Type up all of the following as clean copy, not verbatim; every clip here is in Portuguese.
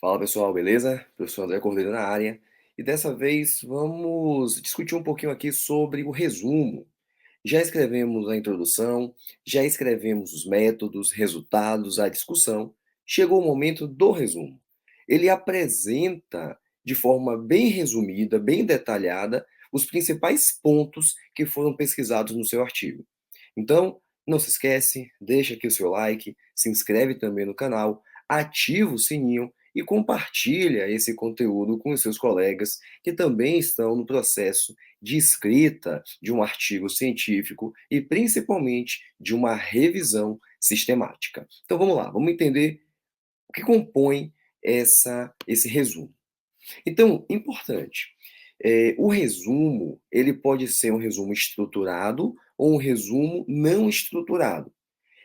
Fala pessoal, beleza? Professor André Cordeiro na área. E dessa vez vamos discutir um pouquinho aqui sobre o resumo. Já escrevemos a introdução, já escrevemos os métodos, resultados, a discussão. Chegou o momento do resumo. Ele apresenta de forma bem resumida, bem detalhada, os principais pontos que foram pesquisados no seu artigo. Então, não se esquece, deixa aqui o seu like, se inscreve também no canal, ativa o sininho e compartilha esse conteúdo com os seus colegas que também estão no processo de escrita de um artigo científico e principalmente de uma revisão sistemática. Então vamos lá, vamos entender o que compõe esse resumo. Então, importante, o resumo ele pode ser um resumo estruturado ou um resumo não estruturado.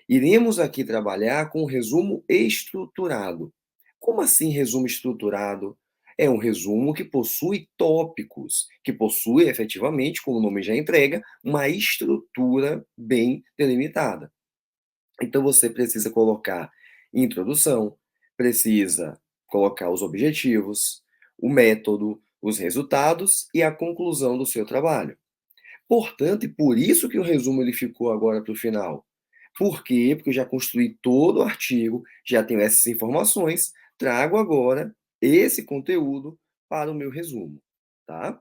Iremos aqui trabalhar com o resumo estruturado. Como assim resumo estruturado? É um resumo que possui tópicos, que possui efetivamente, como o nome já entrega, uma estrutura bem delimitada. Então você precisa colocar introdução, precisa colocar os objetivos, o método, os resultados e a conclusão do seu trabalho. Portanto, e por isso que o resumo ele ficou agora para o final. Por quê? Porque eu já construí todo o artigo, já tenho essas informações, trago agora esse conteúdo para o meu resumo, tá?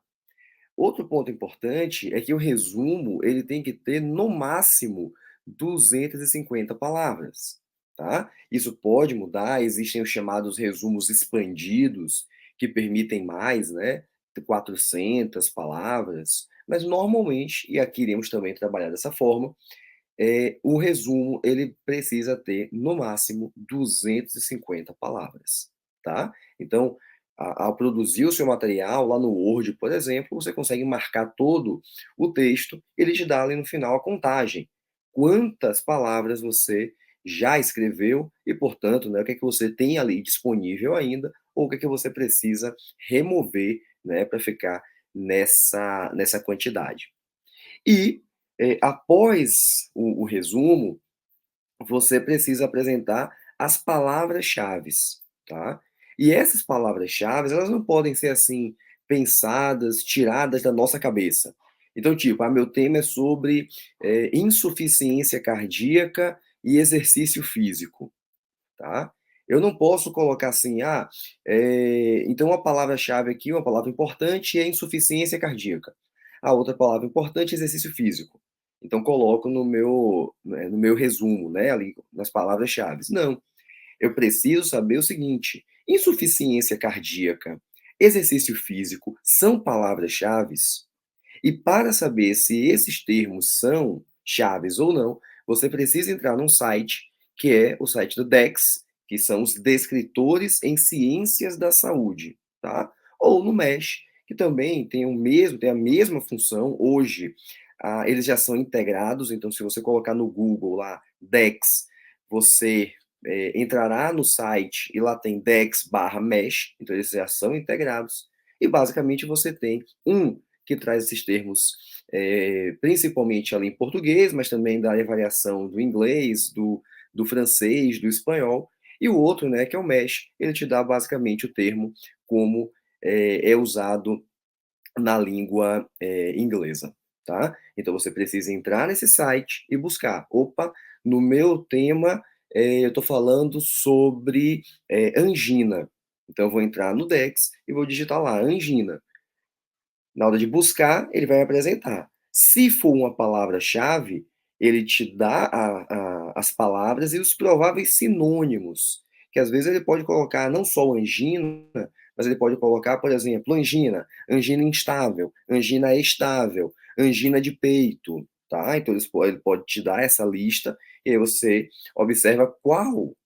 Outro ponto importante é que o resumo ele tem que ter no máximo 250 palavras, tá? Isso pode mudar, existem os chamados resumos expandidos, que permitem mais, né, 400 palavras, mas normalmente, e aqui iremos também trabalhar dessa forma, o resumo ele precisa ter no máximo 250 palavras, tá? Então, ao produzir o seu material lá no Word, por exemplo, você consegue marcar todo o texto, ele te dá ali no final a contagem. Quantas palavras você já escreveu e, portanto, né, o que é que você tem ali disponível ainda ou o que é que você precisa remover, né, para ficar nessa quantidade. E, após o resumo, você precisa apresentar as palavras-chaves, tá? E essas palavras-chaves, elas não podem ser, assim, pensadas, tiradas da nossa cabeça. Então, tipo, meu tema é sobre, insuficiência cardíaca e exercício físico, tá? Eu não posso colocar assim, então a palavra-chave aqui, uma palavra importante é insuficiência cardíaca. A outra palavra importante é exercício físico. Então coloco no meu resumo, né, ali nas palavras-chaves. Não, eu preciso saber o seguinte: insuficiência cardíaca, exercício físico são palavras-chaves? E para saber se esses termos são chaves ou não, você precisa entrar num site, que é o site do DEX, que são os Descritores em Ciências da Saúde, tá? Ou no MESH, que também tem a mesma função. Hoje, eles já são integrados, então se você colocar no Google lá, DEX, você entrará no site e lá tem DEX/MESH, então eles já são integrados, e basicamente você tem um que traz esses termos, principalmente ali em português, mas também dá a variação do inglês, do francês, do espanhol, e o outro, né, que é o MESH, ele te dá basicamente o termo como é usado na língua inglesa, tá? Então você precisa entrar nesse site e buscar. Opa, no meu tema eu estou falando sobre angina. Então eu vou entrar no Dex e vou digitar lá angina. Na hora de buscar, ele vai apresentar. Se for uma palavra-chave, ele te dá as palavras e os prováveis sinônimos, que às vezes ele pode colocar não só angina, mas ele pode colocar, por exemplo, angina, angina instável, angina estável, angina de peito, tá? Então ele pode te dar essa lista e aí você observa qual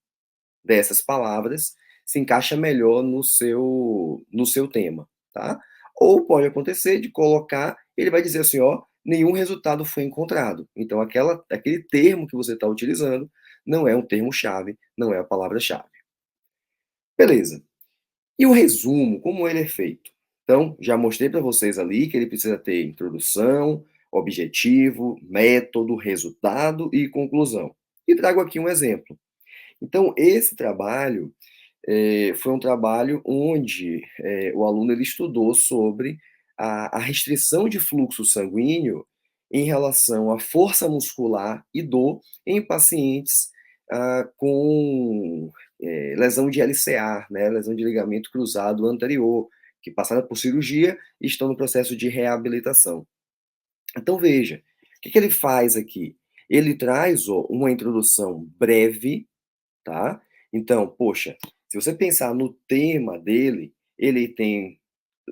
dessas palavras se encaixa melhor no seu tema, tá? Ou pode acontecer de colocar, ele vai dizer assim, ó, nenhum resultado foi encontrado. Então, aquele termo que você está utilizando não é um termo-chave, não é a palavra-chave. Beleza. E o resumo, como ele é feito? Então, já mostrei para vocês ali que ele precisa ter introdução, objetivo, método, resultado e conclusão. E trago aqui um exemplo. Então, esse trabalho foi um trabalho onde, o aluno ele estudou sobre a restrição de fluxo sanguíneo em relação à força muscular e dor em pacientes, com, lesão de LCA, né, lesão de ligamento cruzado anterior, que passaram por cirurgia e estão no processo de reabilitação. Então veja, o que que ele faz aqui? Ele traz, ó, uma introdução breve, tá? Então, poxa, se você pensar no tema dele, ele tem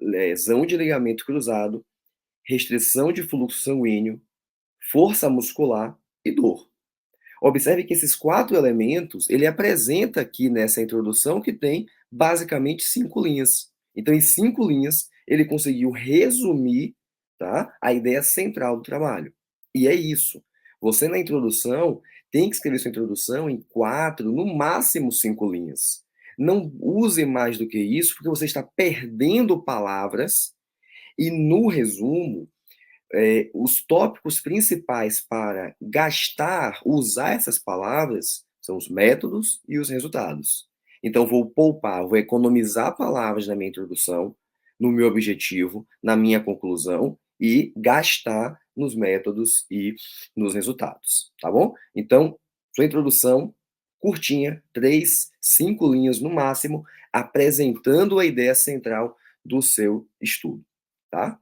lesão de ligamento cruzado, restrição de fluxo sanguíneo, força muscular e dor. Observe que esses 4 elementos, ele apresenta aqui nessa introdução que tem basicamente 5 linhas. Então, em 5 linhas, ele conseguiu resumir, tá, a ideia central do trabalho. E é isso. Você na introdução tem que escrever sua introdução em 4, no máximo 5 linhas. Não use mais do que isso, porque você está perdendo palavras e no resumo os tópicos principais para gastar, usar essas palavras, são os métodos e os resultados. Então, vou poupar, vou economizar palavras na minha introdução, no meu objetivo, na minha conclusão, e gastar nos métodos e nos resultados, tá bom? Então, sua introdução, curtinha, 3, 5 linhas no máximo, apresentando a ideia central do seu estudo, tá?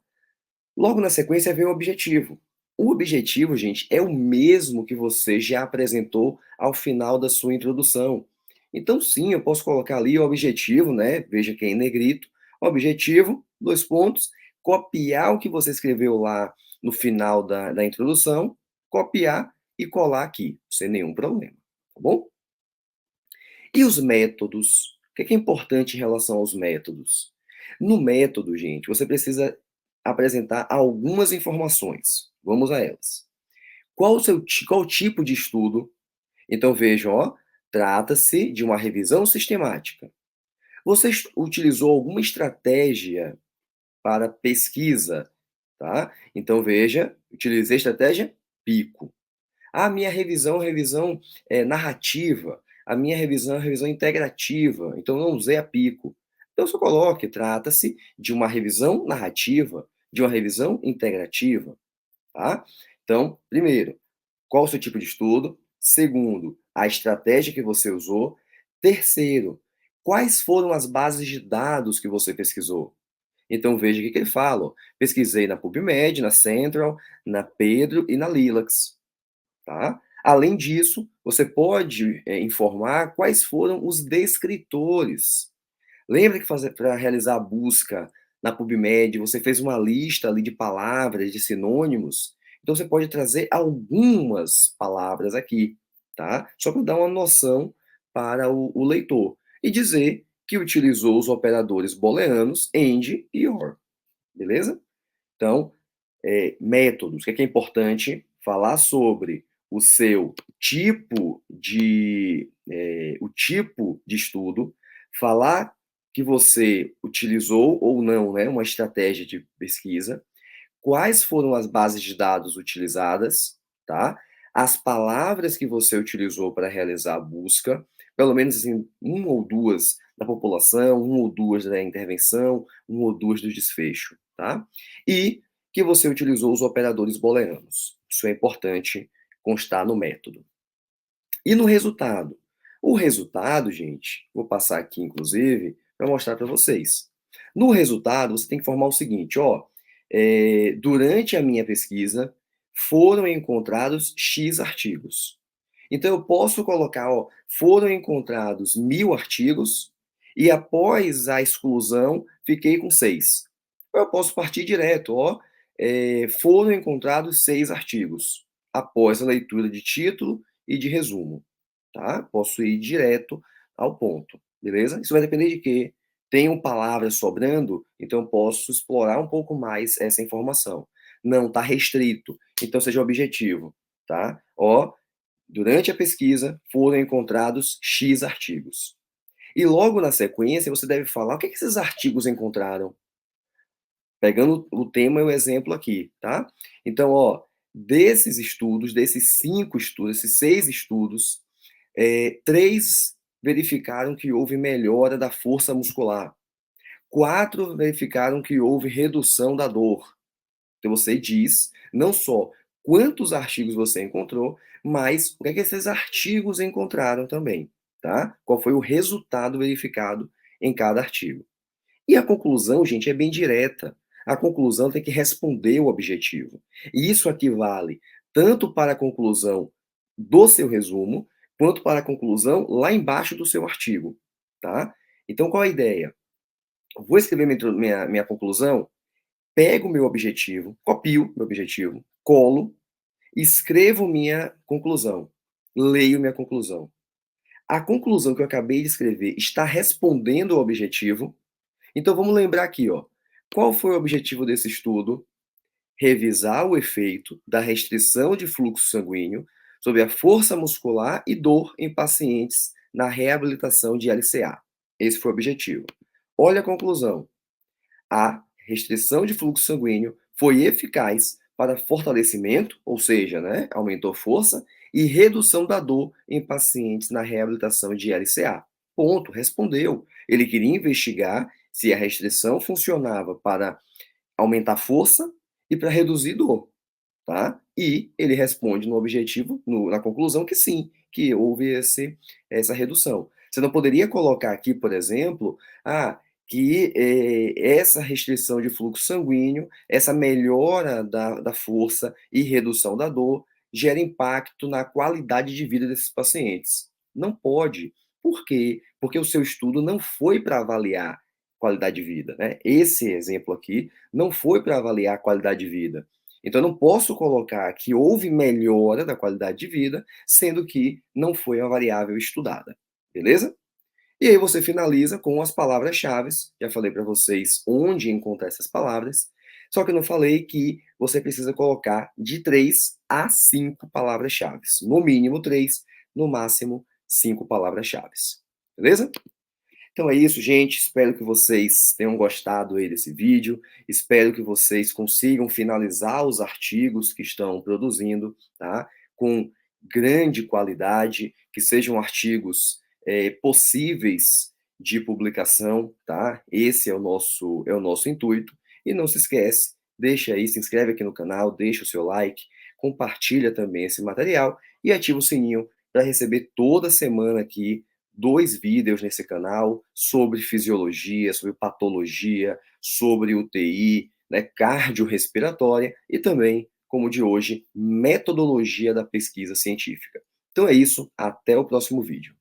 Logo na sequência vem o objetivo. O objetivo, gente, é o mesmo que você já apresentou ao final da sua introdução. Então, sim, eu posso colocar ali o objetivo, né? Veja que é em negrito. Objetivo, 2 pontos, copiar o que você escreveu lá no final da introdução, copiar e colar aqui, sem nenhum problema, tá bom? E os métodos? O que é importante em relação aos métodos? No método, gente, você precisa apresentar algumas informações. Vamos a elas. Qual o tipo de estudo? Então vejam, ó, trata-se de uma revisão sistemática. Você utilizou alguma estratégia para pesquisa, tá? Então veja, utilizei a estratégia PICO. A minha revisão é revisão narrativa, a minha revisão é revisão integrativa, então eu não usei a pico. Então só coloque, trata-se de uma revisão narrativa, de uma revisão integrativa, tá? Então, primeiro, qual o seu tipo de estudo? Segundo, a estratégia que você usou. Terceiro, quais foram as bases de dados que você pesquisou? Então veja o que ele fala, ó, pesquisei na PubMed, na Central, na Pedro e na Lilacs. Tá? Além disso, você pode informar quais foram os descritores. Lembra que para realizar a busca na PubMed, você fez uma lista ali de palavras, de sinônimos? Então você pode trazer algumas palavras aqui, tá? Só para dar uma noção para o leitor. E dizer que utilizou os operadores booleanos AND e OR, beleza? Então, métodos. O que é importante? Falar sobre o seu o tipo de estudo, falar que você utilizou ou não, né, uma estratégia de pesquisa, quais foram as bases de dados utilizadas, tá? As palavras que você utilizou para realizar a busca, pelo menos assim, uma ou duas da população, uma ou duas da intervenção, uma ou duas do desfecho, tá? E que você utilizou os operadores booleanos. Isso é importante constar no método. E no resultado? O resultado, gente, vou passar aqui inclusive para mostrar para vocês. No resultado, você tem que informar o seguinte, ó, durante a minha pesquisa foram encontrados X artigos. Então eu posso colocar, ó, foram encontrados 1000 artigos e após a exclusão fiquei com 6. Eu posso partir direto, ó, foram encontrados 6 artigos após a leitura de título e de resumo, tá? Posso ir direto ao ponto, beleza? Isso vai depender de quê? Tenho palavras sobrando, então posso explorar um pouco mais essa informação. Não está restrito, então seja objetivo, tá? Ó, durante a pesquisa foram encontrados X artigos. E logo na sequência você deve falar o que esses artigos encontraram. Pegando o tema e o exemplo aqui, tá? Então, ó, desses estudos, desses 5 estudos, esses 6 estudos, 3 verificaram que houve melhora da força muscular. 4 verificaram que houve redução da dor. Então você diz não só quantos artigos você encontrou, mas o que é que esses artigos encontraram também, tá? Qual foi o resultado verificado em cada artigo. E a conclusão, gente, é bem direta. A conclusão tem que responder o objetivo. E isso aqui vale tanto para a conclusão do seu resumo, quanto para a conclusão lá embaixo do seu artigo, tá? Então, qual a ideia? Eu vou escrever minha conclusão, pego o meu objetivo, copio meu objetivo, colo, escrevo minha conclusão, leio minha conclusão. A conclusão que eu acabei de escrever está respondendo ao objetivo? Então vamos lembrar aqui, ó. Qual foi o objetivo desse estudo? Revisar o efeito da restrição de fluxo sanguíneo sobre a força muscular e dor em pacientes na reabilitação de LCA. Esse foi o objetivo. Olha a conclusão. A restrição de fluxo sanguíneo foi eficaz para fortalecimento, ou seja, né, aumentou força, e redução da dor em pacientes na reabilitação de LCA. Ponto, respondeu. Ele queria investigar se a restrição funcionava para aumentar força e para reduzir dor, tá? E ele responde no objetivo, na conclusão, que sim, que houve essa redução. Você não poderia colocar aqui, por exemplo, que essa restrição de fluxo sanguíneo, essa melhora da força e redução da dor, gera impacto na qualidade de vida desses pacientes. Não pode. Por quê? Porque o seu estudo não foi para avaliar qualidade de vida, né? Esse exemplo aqui não foi para avaliar a qualidade de vida. Então, eu não posso colocar que houve melhora da qualidade de vida, sendo que não foi uma variável estudada. Beleza? E aí você finaliza com as palavras-chave. Já falei para vocês onde encontrar essas palavras, só que eu não falei que você precisa colocar de 3 a 5 palavras-chave. No mínimo 3, no máximo 5 palavras-chave. Beleza? Então é isso, gente. Espero que vocês tenham gostado aí desse vídeo. Espero que vocês consigam finalizar os artigos que estão produzindo, tá? Com grande qualidade, que sejam artigos possíveis de publicação, tá? Esse é o nosso intuito. E não se esquece, deixa aí, se inscreve aqui no canal, deixa o seu like, compartilha também esse material e ativa o sininho para receber toda semana aqui 2 vídeos nesse canal sobre fisiologia, sobre patologia, sobre UTI, né, cardiorrespiratória e também, como o de hoje, metodologia da pesquisa científica. Então é isso, até o próximo vídeo.